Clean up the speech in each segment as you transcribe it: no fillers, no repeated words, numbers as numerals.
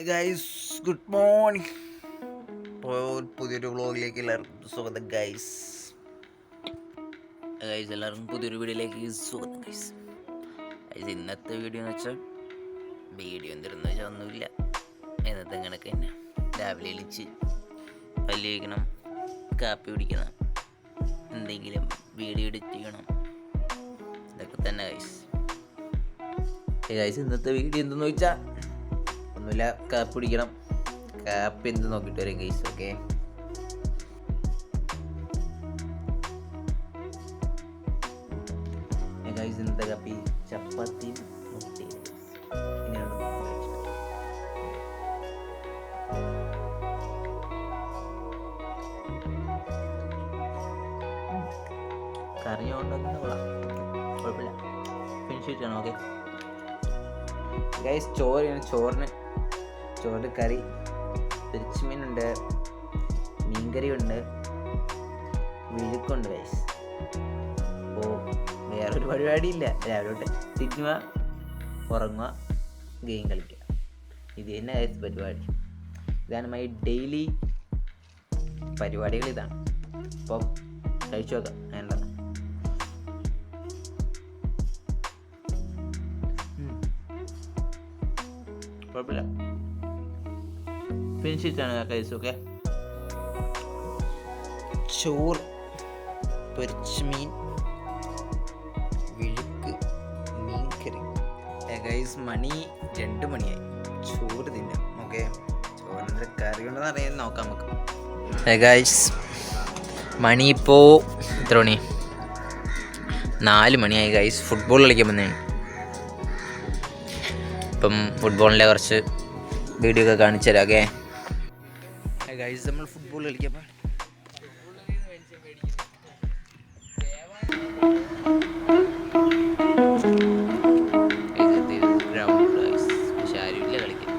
Guys good morning. പുതിയൊരു വ്ളോഗിലേക്ക് എല്ലാവർക്കും സ്വാഗതം ഗൈസ്. എല്ലാവർക്കും പുതിയൊരു വീഡിയോയിലേക്ക് സ്വാഗതം ഗൈസ്. ഇന്നത്തെ വീഡിയോ എന്ന് വെച്ചാൽ എന്തിരുന്ന് വെച്ചാൽ ഒന്നുമില്ല, എന്നത്തെ കണക്ക് തന്നെ. രാവിലെ എളിച്ച് പല്ല് കഴിക്കണം, കാപ്പി കുടിക്കണം, എന്തെങ്കിലും വീഡിയോ എഡിറ്റ് ചെയ്യണം, ഇതൊക്കെ തന്നെ ഗൈസ്. ഇന്നത്തെ വീഡിയോ എന്തെന്ന് വെച്ചാൽ ഒന്നുമില്ല, കാപ്പി കുടിക്കണം. കാപ്പി എന്ത് നോക്കിയിട്ട് വരും ഗൈസ്. ഓക്കെ, ഗൈസ് ഇന്നത്തെ കാപ്പി ചപ്പാത്തിയും മുട്ടയും. കറിഞ്ഞോണ്ടൊന്നും കുഴപ്പമില്ല, ഫിനിഷ് ചെയ്തിട്ടാണ്. ഓക്കെ ഗൈസ്, ചോറിന് കറി, പൊരിച്ച മീനുണ്ട്, മീൻകറിയുണ്ട്, വിഴുക്കുണ്ട് ഗൈസ്. അപ്പോൾ വേറൊരു പരിപാടിയില്ല. രാവിലെ തൊട്ട് തിന്നുക, ഉറങ്ങുക, ഗെയിം കളിക്കുക, ഇത് തന്നെ ഗൈസ് പരിപാടി. ഇതാണ് മൈ ഡെയിലി പരിപാടികൾ, ഇതാണ്. അപ്പം കഴിച്ചു നോക്കാം വേണ്ട. കുഴപ്പമില്ല, ഫിനിഷ് ചെയ്തിട്ടാണ് കഴിച്ചു. ഓക്കെ, ചോറ്, പൊരിച്ച മീൻ, വിഴുക്ക്, മീൻകറി. ഗൈസ് മണി 2 മണിയായി, ചോറ് തിന്നാം. ഓക്കെ, ചോറിൻ്റെ കറി ഉണ്ടെന്ന് അറിയാൻ നോക്കാം നമുക്ക്. ഗൈസ് മണി ഇപ്പോൾ എത്ര മണി? 4 മണിയായി ഗൈസ്. ഫുട്ബോൾ കളിക്കാൻ വന്നതാണ്. ഇപ്പം ഫുട്ബോളിൻ്റെ കുറച്ച് വീഡിയോ ഒക്കെ കാണിച്ചു തരാം. ഓക്കെ ഗൈസ്, നമ്മൾ ഫുട്ബോൾ കളിക്കാൻ പാടില്ല. ഗ്രൗണ്ട് പക്ഷെ ആരുമില്ല കളിക്കാൻ.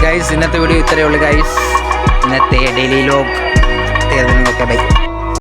ഗൈസ് ഇന്നത്തെ വീഡിയോ ഇത്രയേ ഉള്ളൂ ഗൈസ്. ഇന്നത്തെ ഡെയിലി വ്ലോഗ്. Okay bye.